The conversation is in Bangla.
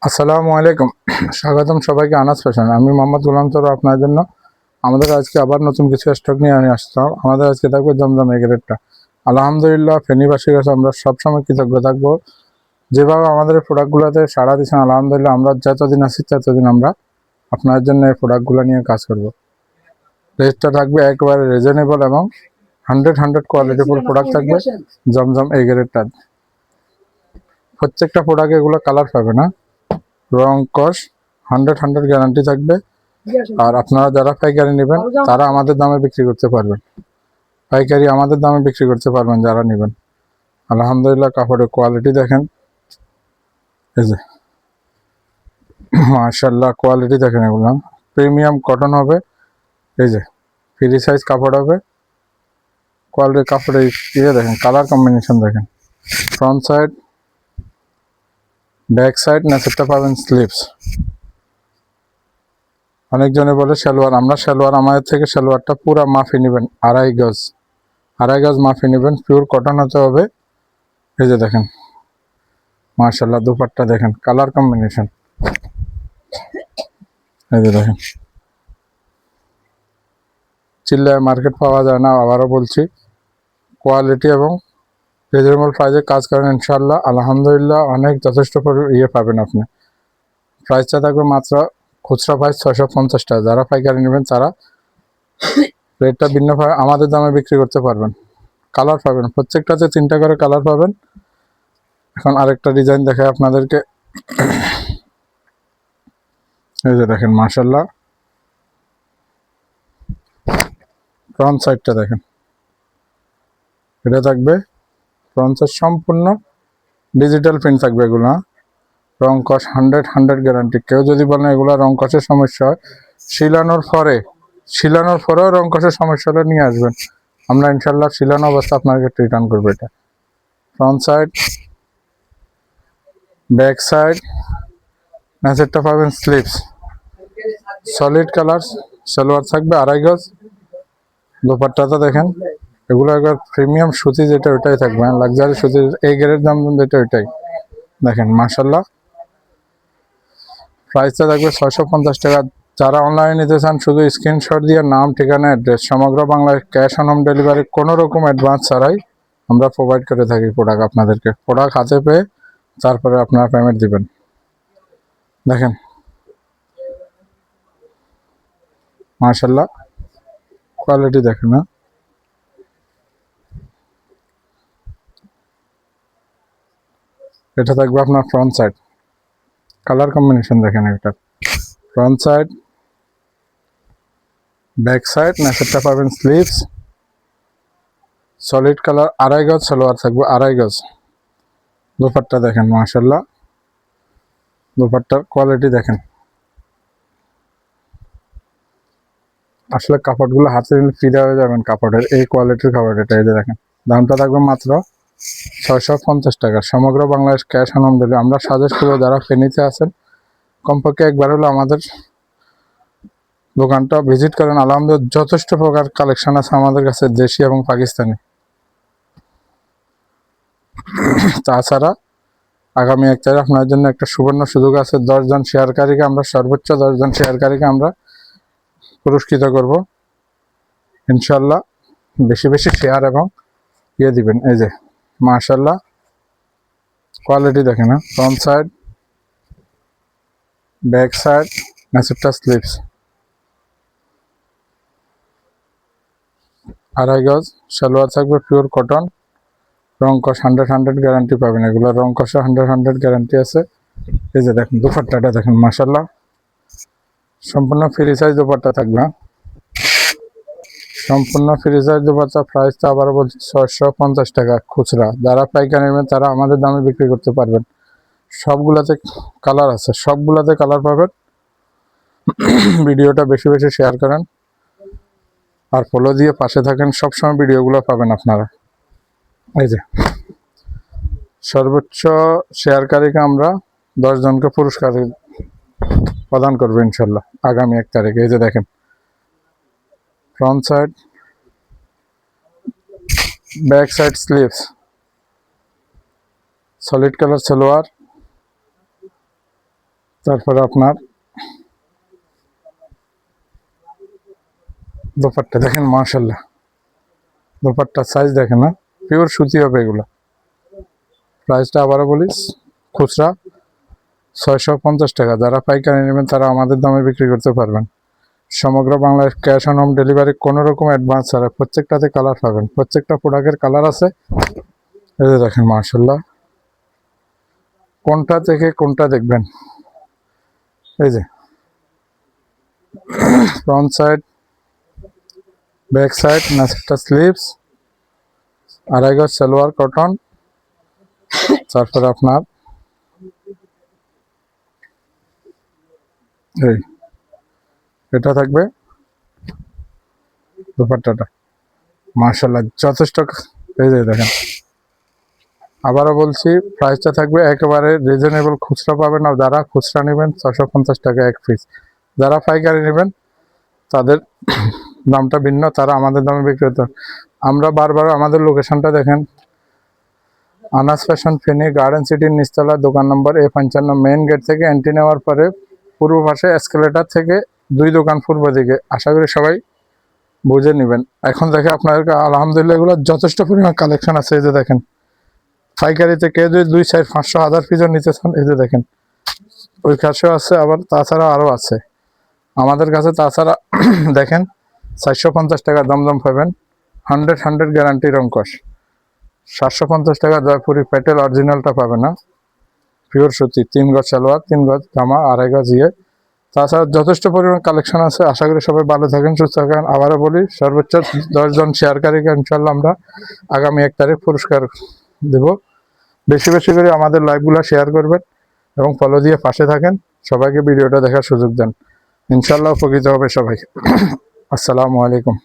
আসসালামু আলাইকুম। স্বাগতম সবাইকে আনাজ ফ্যাশন। আমি মোহাম্মদ গোলাম তরু আপনার জন্য আমাদের আজকে আবার নতুন কিছু স্টক নিয়ে আসলাম। আমাদের আজকে থাকবে জমজম এগ্রেডটা। আলহামদুলিল্লাহ ফেনীবাসীর কাছে আমরা সবসময় কৃতজ্ঞ থাকবো, যেভাবে আমাদের প্রোডাক্টগুলোতে সাড়া দিচ্ছেন। আলহামদুলিল্লাহ আমরা যতদিন আছি ততদিন আমরা আপনার জন্য এই প্রোডাক্টগুলো নিয়ে কাজ করব। রেটটা থাকবে একেবারে রিজনেবল এবং হান্ড্রেড কোয়ালিটিফুল প্রোডাক্ট থাকবে জমজম এগ্রেডটা। প্রত্যেকটা প্রোডাক্ট এগুলো কালার পাবে না, রং কস হান্ড্রেড গ্যারান্টি থাকবে। আর আপনারা যারা পাইকারি নেবেন তারা আমাদের দামে বিক্রি করতে পারবেন, পাইকারি আমাদের দামে বিক্রি করতে পারবেন যারা নেবেন। আলহামদুলিল্লাহ কাপড়ের কোয়ালিটি দেখেন, এই যে মাশাআল্লাহ কোয়ালিটি দেখেন, এগুলো প্রিমিয়াম কটন হবে। এই যে ফ্রি সাইজ কাপড় হবে, কোয়ালিটি কাপড়ের ইয়ে দেখেন, কালার কম্বিনেশন দেখেন। ফ্রন্ট সাইড, ব্যাক সাইড, নেচেরটা পাবেন স্লিভস। অনেকজনে বলে সালোয়ার, আমরা সালোয়ার আমাদের থেকে সালোয়ারটা পুরা মাফি নেবেন, আড়াই গজ মাফি নেবেন, পিওর কটন হতে হবে। এই যে দেখেন মাশাআল্লাহ দুপাট্টা দেখেন, কালার কম্বিনেশন। এই যে দেখেন, চিল্লায় মার্কেট পাওয়া যায় না, আবারও বলছি কোয়ালিটি এবং রিজনেবল প্রাইসে কাজ করেন ইনশাআল্লাহ। আলহামদুলিল্লাহ অনেক যথেষ্ট ইয়ে পাবেন আপনি। প্রাইসটা থাকবে মাত্র খুচরা প্রাইস 650 টাকা। যারা পাইকারি নেবেন তারা রেটটা ভিন্নভাবে আমাদের দামে বিক্রি করতে পারবেন। কালার পাবেন প্রত্যেকটাতে 3টা করে কালার পাবেন। এখন আরেকটা ডিজাইন দেখাই আপনাদেরকে। এই যে দেখেন মাশাআল্লাহ ফ্রন্ট সাইডটা দেখেন, এটা থাকবে ফ্রন্ট সাইড সম্পূর্ণ ডিজিটাল প্রিন্ট থাকবে। এগুলো রং কস হান্ড্রেড গ্যারান্টি। কেউ যদি বলেন এগুলো রং কসের সমস্যা হয়, শিলানোর পরেও রং কসের সমস্যা হলে নিয়ে আসবেন, আমরা ইনশাল্লাহ শিলানো অবস্থা আপনাকে রিটার্ন করবো। এটা ফ্রন্ট সাইড, ব্যাক সাইড, ম্যাচেরটা পাবেন স্লিভস, সলিড কালার সালোয়ার থাকবে আড়াই গজ। দোপাট্টাটা দেখেন, এগুলো একবার প্রিমিয়াম সুতি যেটা ওইটাই থাকবে, লাক্সারি সুতির এই গ্রেডের দাম যেটা ওইটাই দেখেন মাশাআল্লাহ। প্রাইসটা থাকবে 650 টাকা। যারা অনলাইনে নিতে চান শুধু স্ক্রিনশট দিয়ে নাম, ঠিকানা, অ্যাড্রেস, সমগ্র বাংলায় ক্যাশ অন হোম ডেলিভারি, কোনো রকম অ্যাডভান্স ছাড়াই আমরা প্রোভাইড করে থাকি প্রোডাক্ট আপনাদেরকে। প্রোডাক্ট হাতে পেয়ে তারপরে আপনারা পেমেন্ট দিবেন। দেখেন মাশাআল্লাহ কোয়ালিটি দেখেন না। এটা থাকবে আপনার ফ্রন্ট সাইড, কালার কম্বিনেশন দেখেন। এটা ফ্রন্ট সাইড, ব্যাক সাইড, নেচেরটা পাবেন স্লিভস, সলিড কালার আড়াই গজ সালোয়ার থাকবে, আড়াই গজ। দুপাট্টা দেখেন মাশাআল্লাহ, দুপাট্টার কোয়ালিটি দেখেন। আসলে কাপড়গুলো হাতে নিলে ফিদা হয়ে যাবেন কাপড়ের, এই কোয়ালিটির কাপড় এটা। এই যে দেখেন, দামটা থাকবে মাত্র 650 টাকা। সমগ্র Bangladesh cash on home delivery. আমরা সাজেস্ট করবো যারা ফেনীতে আছেন কমপক্ষে একবার হলো আমাদের দোকানটা ভিজিট করেন। আলহামদুলিল্লাহ যথেষ্ট প্রকার কালেকশন আছে আমাদের কাছে, দেশি এবং পাকিস্তানি। তাছাড়া আগামী 1 তারিখ আপনার জন্য একটা সুবর্ণ সুযোগ আছে। 10 জন শেয়ারকারীকে আমরা সর্বোচ্চ 10 জন শেয়ারকারীকে আমরা পুরস্কৃত করব ইনশাল্লাহ। বেশি বেশি শেয়ার এবং ইয়ে দিবেন। এই যে মাশাআল্লাহ কোয়ালিটি দেখেন না, ফ্রন্ট সাইড, ব্যাক সাইড, ম্যাচেরটা স্লিভস, আড়াই গজ সালোয়ার থাকবে পিওর কটন। রং কস হান্ড্রেড গ্যারান্টি পাবেন। এগুলো রং কষে হান্ড্রেড গ্যারান্টি আছে। এই যে দেখেন দুপাট্টাটা দেখেন মাশাআল্লাহ সম্পূর্ণ ফ্রি সাইজ দুপাট্টা থাকবে, সম্পূর্ণ ফ্রি সাইজ দুপাট্টা। প্রাইসটা আবার বলছি 650 টাকা খুচরা। যারা পাইকারি নেবেন তারা আমাদের দামে বিক্রি করতে পারবেন। সবগুলাতে কালার আছে, সবগুলাতে কালার পাবেন। ভিডিওটা বেশি বেশি শেয়ার করেন আর ফলো দিয়ে পাশে থাকেন, সবসময় ভিডিওগুলো পাবেন আপনারা। এই যে সর্বোচ্চ শেয়ারকারীকে আমরা 10 জনকে পুরস্কার প্রদান করবো ইনশাল্লাহ আগামী 1 তারিখে। এই যে দেখেন front side, back side sleeves, solid colour salwar, তারপরে আপনার দোপাট্টা দেখেন, মাশাল্লাহ দোপাট্টার সাইজ দেখেন না, পিওর সুতি হবে এগুলো। প্রাইসটা আবারও বলিস, খুচরা 650 টাকা, যারা পাইকারি নেবেন তারা আমাদের দামে বিক্রি করতে পারবেন। সমগ্র Bangladesh cash on home delivery, কোনো রকম অ্যাডভান্স ছাড়া। প্রত্যেকটাতে কালার পাবেন, প্রত্যেকটা প্রোডাক্টের কালার আছে। এই যে দেখেন মাশাল্লাহ, কোনটা থেকে কোনটা দেখবেন। এই যে ফ্রন্ট সাইড, ব্যাক সাইড, নাস্তা স্লিভস, আড়াই গজ সালোয়ার কটন, তারপরে আপনার এই এটা থাকবে দুপাট্টাটা, মাশাল্লাহ যথেষ্ট। এই যে দেখেন, আবারও বলছি প্রাইসটা থাকবে একেবারে রিজনেবল। খুচরা পাবেন না, যারা খুচরা নেবেন 650 টাকা এক পিস, যারা পাইকারি নেবেন তাদের দামটা ভিন্ন, তারা আমাদের দামে বিক্রি করতে। আমরা বারবার আমাদের লোকেশনটা দেখেন, আনাস ফ্যাশন, ফেনী গার্ডেন সিটির নিচতলা, দোকান নম্বর A55, মেইন গেট থেকে এন্ট্রি নেওয়ার পরে পূর্ব পাশে এসকেলেটার থেকে 2 দোকান পূর্ব দিকে। আশা করি সবাই বুঝে নেবেন। এখন দেখে আপনাদেরকে আলহামদুলিল্লাহ এগুলো যথেষ্ট পরিমাণ কালেকশন আছে। এই যে দেখেন, পাইকারিতে কেউ যদি 2, 4, 500, 1000 পিসও নিতে চান, এই যে দেখেন ওই কাছেও আছে, আবার তাছাড়া আরও আছে আমাদের কাছে। তাছাড়া দেখেন 450 টাকা দমদম পাবেন, 100 গ্যারান্টির অঙ্কশ। 750 টাকা জয়পুরি প্যাটেল অরিজিনালটা পাবে না, পিওর সুতি, 3 গজ সালোয়ার, 3 গজ জামা, আড়াই গজ ইয়ে। তাছাড়া যথেষ্ট পরিমাণ কালেকশন আছে। আশা করি সবাই ভালো থাকেন, সুস্থ থাকেন। আবারও বলি, সর্বোচ্চ 10 জন শেয়ারকারীকে ইনশাল্লাহ আমরা আগামী 1 তারিখ পুরস্কার দেব। বেশি বেশি করে আমাদের লাইভগুলো শেয়ার করবেন এবং ফলো দিয়ে পাশে থাকেন। সবাইকে ভিডিওটা দেখার সুযোগ দেন, ইনশাল্লাহ উপকৃত হবে সবাই। আসসালামু আলাইকুম।